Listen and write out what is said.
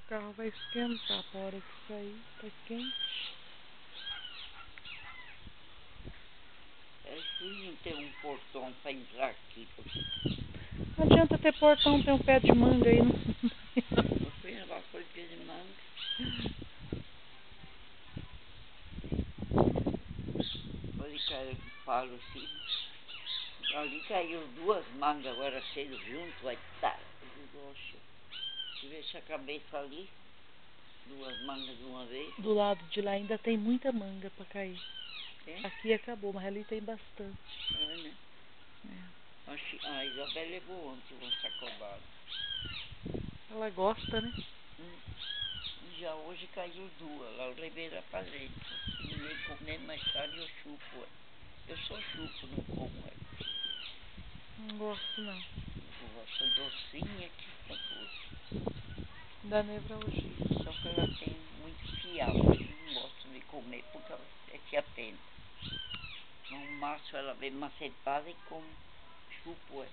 carro vai esquentar pra hora que sair, tá quente. É difícil não ter um portão pra entrar aqui. Não adianta ter portão, tem um pé de manga aí. Eu fui levar folha de manga. Ali caiu de palo assim. Ali caiu duas mangas agora cedo junto, vai estar. Eu digo, oxe, se tivesse a cabeça ali, duas mangas de uma vez. Do lado de lá ainda tem muita manga pra cair. É? Aqui acabou, mas ali tem bastante. É, né? É. A Isabel levou ontem uma sacolada. Ela gosta, né? E já hoje caiu duas, lá eu levei lá pra dentro. Se ninguém comer mais tarde eu chupo. Eu só chupo, não como ela. Não gosto não. Eu gosto docinha que sabor. Da nevralgia. Só que ela tem muito fiapo, eu não gosto de comer porque ela se atenta. No máximo ela vem macetada e como chupo ela.